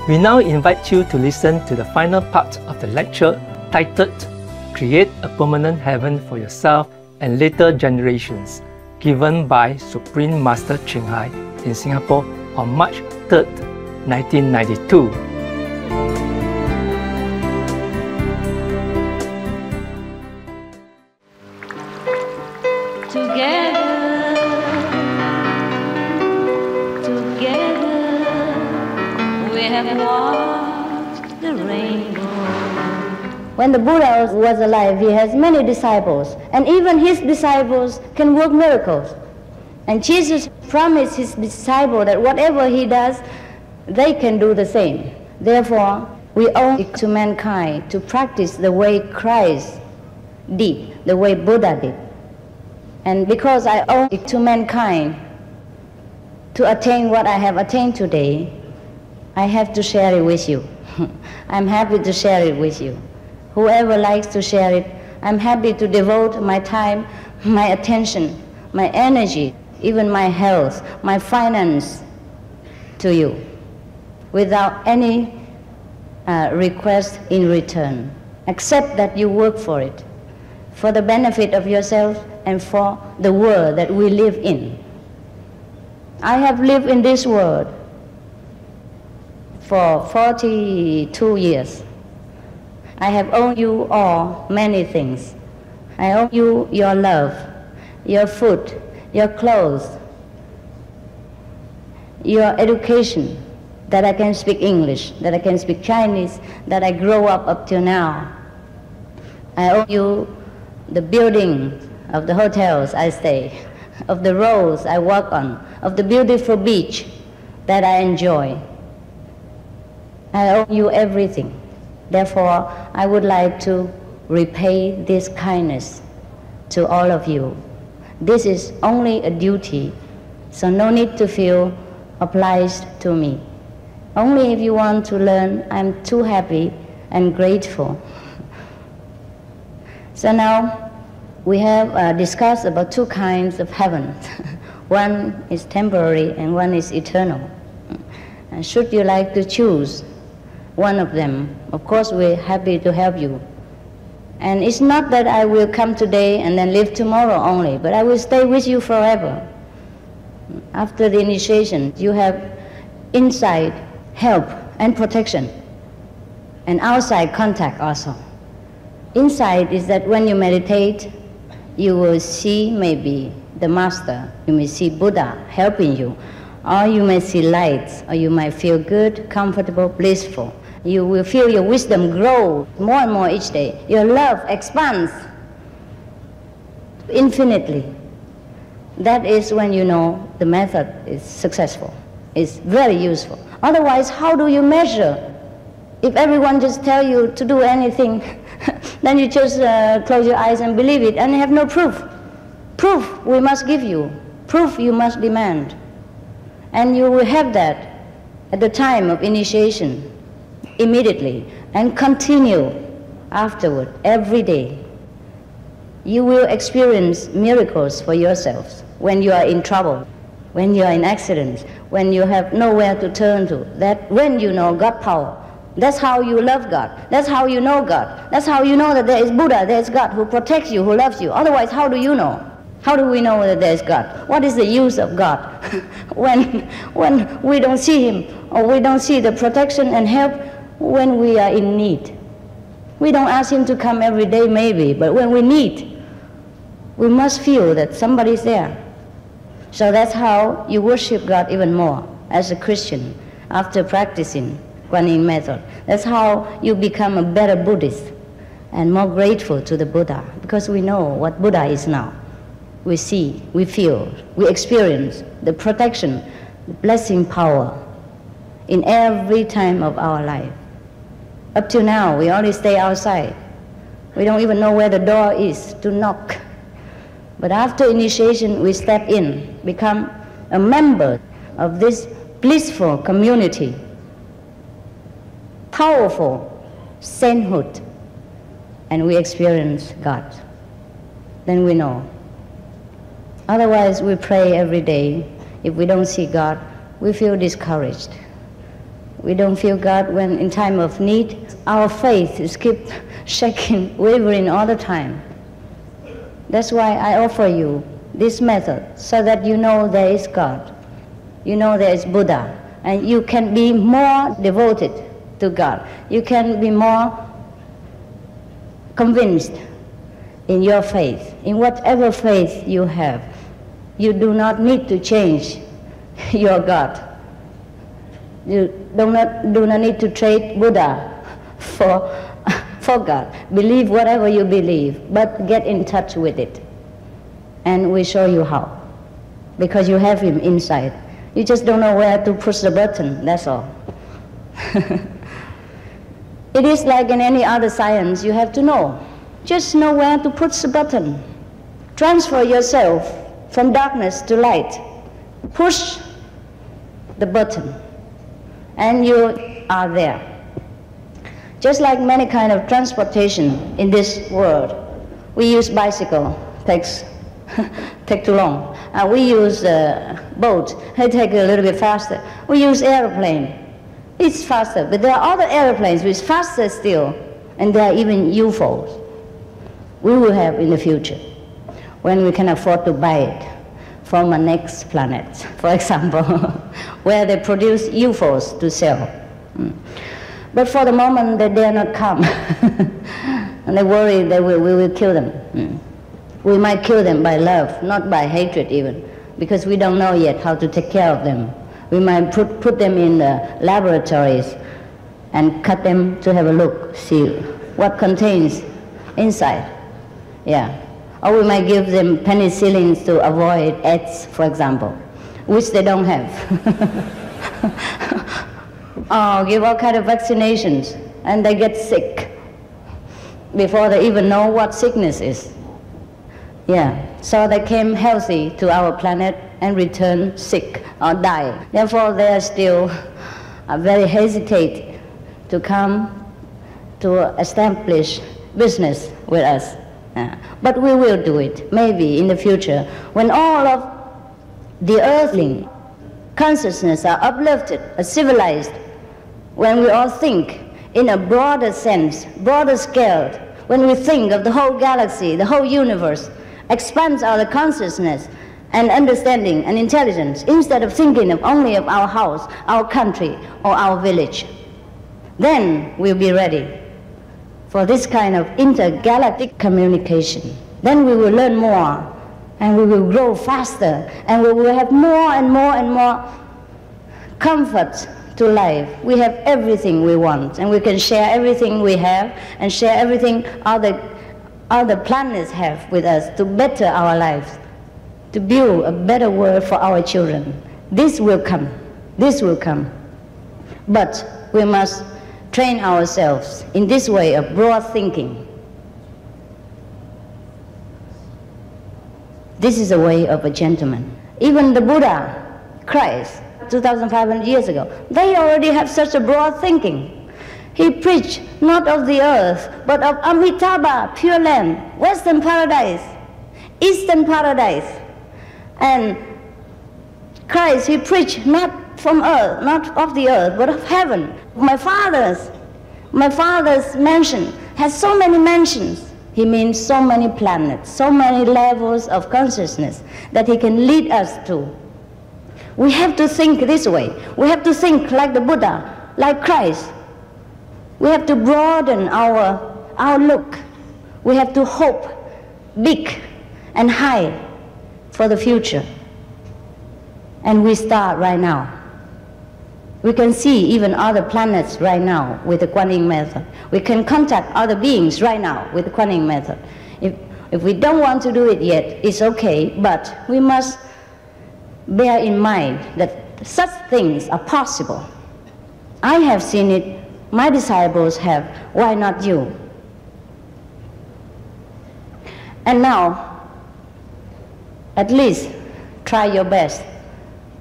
We now invite you to listen to the final part of the lecture titled Create a Permanent Heaven for Yourself and Later Generations, given by Supreme Master Thanh Hải in Singapore on March 3rd, 1992. When the Buddha was alive, he has many disciples, and even his disciples can work miracles. And Jesus promised his disciple that whatever he does, they can do the same. Therefore, we owe it to mankind to practice the way Christ did, the way Buddha did. And because I owe it to mankind to attain what I have attained today, I have to share it with you. I'm happy to share it with you. Whoever likes to share it, I'm happy to devote my time, my attention, my energy, even my health, my finance to you, without any request in return, except that you work for it, for the benefit of yourself and for the world that we live in. I have lived in this world for 42 years. I have owed you all many things. I owe you your love, your food, your clothes, your education, that I can speak English, that I can speak Chinese, that I grow up till now. I owe you the building of the hotels I stay, of the roads I walk on, of the beautiful beach that I enjoy. I owe you everything. Therefore, I would like to repay this kindness to all of you. This is only a duty, so no need to feel obliged to me. Only if you want to learn, I'm too happy and grateful. So now, we have discussed about two kinds of heaven. One is temporary and one is eternal. And should you like to choose one of them, of course we're happy to help you. And it's not that I will come today and then leave tomorrow only, but I will stay with you forever. After the initiation, you have inside help and protection, and outside contact also. Inside is that when you meditate, you will see maybe the Master, you may see Buddha helping you, or you may see lights, or you might feel good, comfortable, blissful. You will feel your wisdom grow more and more each day. Your love expands infinitely. That is when you know the method is successful. It's very useful. Otherwise, how do you measure? If everyone just tell you to do anything, then you just close your eyes and believe it, and you have no proof. Proof we must give you. Proof you must demand. And you will have that at the time of initiation, immediately, and continue afterward, every day. You will experience miracles for yourselves when you are in trouble, when you are in accidents, when you have nowhere to turn to. That when you know God power, that's how you love God. That's how you know God. That's how you know that there is Buddha, there is God who protects you, who loves you. Otherwise, how do you know? How do we know that there is God? What is the use of God when we don't see Him, or we don't see the protection and help when we are in need? We don't ask Him to come every day maybe, but when we need, we must feel that somebody is there. So that's how you worship God even more as a Christian after practicing Kuan Yin method. That's how you become a better Buddhist and more grateful to the Buddha, because we know what Buddha is now. We see, we feel, we experience the protection, the blessing power in every time of our life. Up till now, we only stay outside. We don't even know where the door is to knock. But after initiation, we step in, become a member of this blissful community, powerful sainthood, and we experience God. Then we know. Otherwise, we pray every day. If we don't see God, we feel discouraged. We don't feel God when in time of need. Our faith is keep shaking, wavering all the time. That's why I offer you this method, so that you know there is God. You know there is Buddha, and you can be more devoted to God. You can be more convinced in your faith, in whatever faith you have. You do not need to change your God. You do not need to trade Buddha for God. Believe whatever you believe, but get in touch with it. And we show you how. Because you have him inside. You just don't know where to push the button, that's all. It is like in any other science, you have to know. Just know where to push the button. Transfer yourself from darkness to light. Push the button, and you are there. Just like many kind of transportation in this world. We use bicycle, take too long. We use boat, it take a little bit faster. We use airplane, it's faster. But there are other airplanes which are faster still, and there are even UFOs. We will have in the future, when we can afford to buy it from a next planet, for example, where they produce UFOs to sell. But for the moment, they dare not come. And they worry that we will kill them. We might kill them by love, not by hatred even, because we don't know yet how to take care of them. We might put them in the laboratories and cut them to have a look, see what contains inside. Yeah. Or we might give them penicillins to avoid AIDS, for example, which they don't have. Or give all kind of vaccinations, and they get sick before they even know what sickness is. Yeah, so they came healthy to our planet and return sick or die. Therefore, they are still very hesitant to come to establish business with us. But we will do it, maybe in the future, when all of the earthling consciousness are uplifted, are civilized, when we all think in a broader sense, broader scale, when we think of the whole galaxy, the whole universe, expands our consciousness and understanding and intelligence, instead of thinking of only of our house, our country, or our village. Then we'll be ready for this kind of intergalactic communication. Then we will learn more, and we will grow faster, and we will have more and more and more comfort to life. We have everything we want, and we can share everything we have and share everything other planets have with us to better our lives, to build a better world for our children. This will come. This will come. But we must train ourselves in this way of broad thinking. This is the way of a gentleman. Even the Buddha, Christ, 2,500 years ago, they already have such a broad thinking. He preached not of the earth, but of Amitabha, Pure Land, Western Paradise, Eastern Paradise. And Christ, he preached not from earth, not of the earth, but of heaven. My father's mansion has so many mansions. He means so many planets, so many levels of consciousness that he can lead us to. We have to think this way. We have to think like the Buddha, like Christ. We have to broaden our look. We have to hope big and high for the future. And we start right now. We can see even other planets right now with the Kuan Yin method. We can contact other beings right now with the Kuan Yin method. If we don't want to do it yet, it's okay, but we must bear in mind that such things are possible. I have seen it. My disciples have. Why not you? And now, at least try your best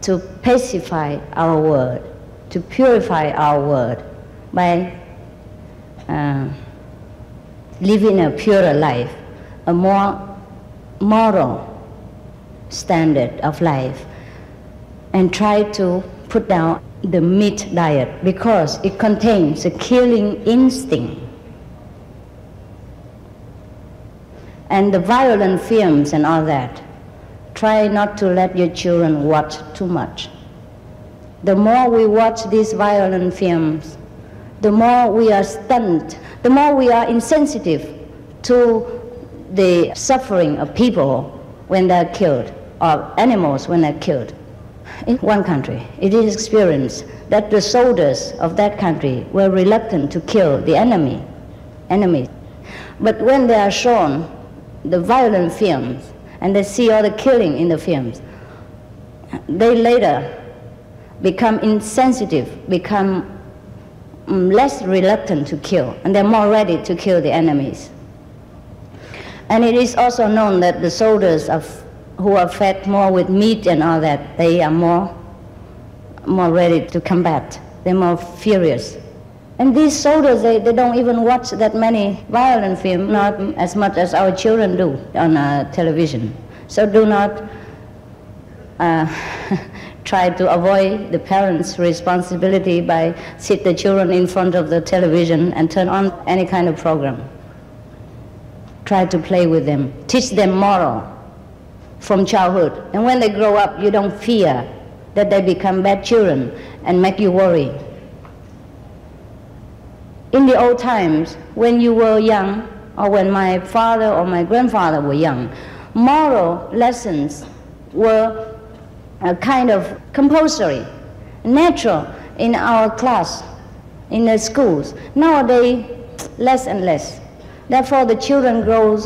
to pacify our world, to purify our world by living a purer life, a more moral standard of life, and try to put down the meat diet because it contains a killing instinct. And the violent films and all that, try not to let your children watch too much. The more we watch these violent films, the more we are stunned, the more we are insensitive to the suffering of people when they're killed, or animals when they're killed. In one country, it is experienced that the soldiers of that country were reluctant to kill the enemy. But when they are shown the violent films and they see all the killing in the films, they later become insensitive, become less reluctant to kill, and they're more ready to kill the enemies. And it is also known that the soldiers who are fed more with meat and all that, they are more ready to combat. They're more furious. And these soldiers, they don't even watch that many violent films, not as much as our children do on television. So do not try to avoid the parents' responsibility by sit the children in front of the television and turn on any kind of program. Try to play with them, teach them moral from childhood. And when they grow up, you don't fear that they become bad children and make you worry. In the old times, when you were young, or when my father or my grandfather were young, moral lessons were a kind of compulsory, natural in our class, in the schools. Nowadays, less and less. Therefore, the children grow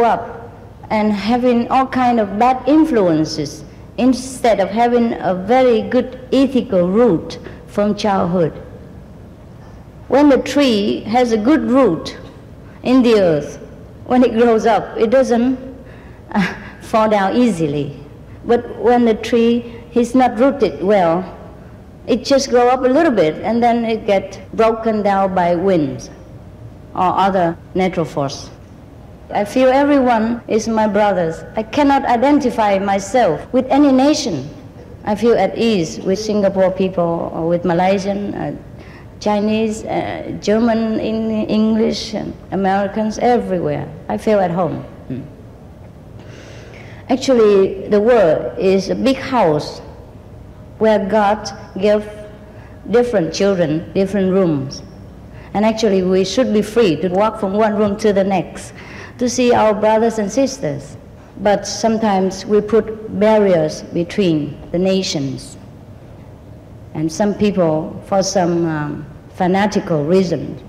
up and having all kind of bad influences instead of having a very good ethical root from childhood. When the tree has a good root in the earth, when it grows up, it doesn't fall down easily. But when the tree is not rooted well, it just grows up a little bit and then it gets broken down by winds or other natural force. I feel everyone is my brothers. I cannot identify myself with any nation. I feel at ease with Singapore people or with Malaysian, Chinese, German, English, and Americans, everywhere. I feel at home. Actually, the world is a big house where God gave different children different rooms. And actually, we should be free to walk from one room to the next, to see our brothers and sisters. But sometimes we put barriers between the nations. And some people, for some fanatical reason,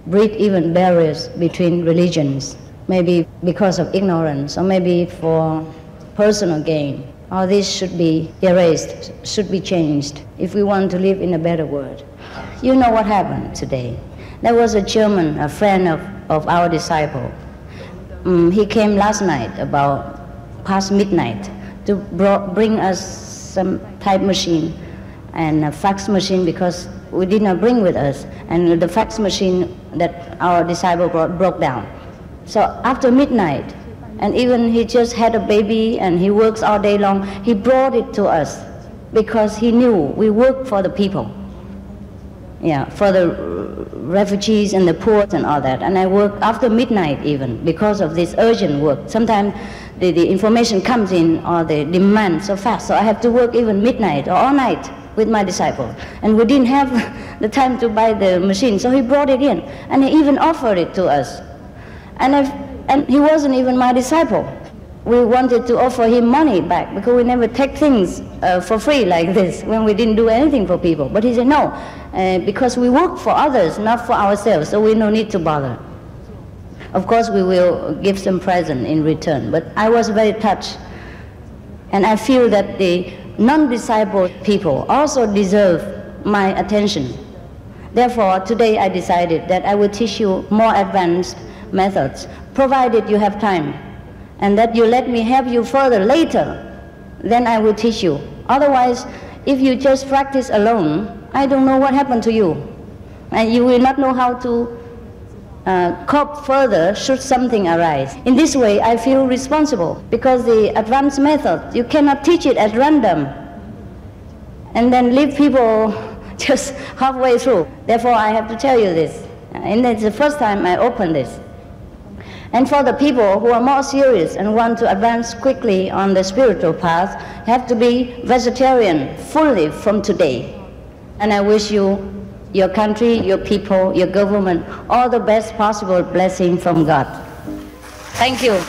breed even barriers between religions, maybe because of ignorance, or maybe for personal gain. All this should be erased, should be changed, if we want to live in a better world. You know what happened today. There was a German, a friend of our disciple. He came last night, about past midnight, to bring us some type machine and a fax machine, because we did not bring with us, and the fax machine that our disciple brought broke down. So after midnight, and even he just had a baby and he works all day long, he brought it to us because he knew we work for the people. Yeah, for the refugees and the poor and all that. And I work after midnight even because of this urgent work. Sometimes the information comes in or the demand so fast, so I have to work even midnight or all night with my disciple. And we didn't have the time to buy the machine, so he brought it in. And he even offered it to us. And he wasn't even my disciple. We wanted to offer him money back because we never take things for free like this when we didn't do anything for people. But he said, no, because we work for others, not for ourselves, so we no need to bother. Of course, we will give some present in return, but I was very touched. And I feel that the non-discipled people also deserve my attention. Therefore, today I decided that I will teach you more advanced methods, provided you have time, and that you let me help you further later, then I will teach you. Otherwise, if you just practice alone, I don't know what happened to you. And you will not know how to cope further should something arise. In this way, I feel responsible, because the advanced method, you cannot teach it at random. and then leave people just halfway through. Therefore, I have to tell you this. And it's the first time I open this. And for the people who are more serious and want to advance quickly on the spiritual path, have to be vegetarian fully from today. And I wish you, your country, your people, your government, all the best possible blessing from God. Thank you.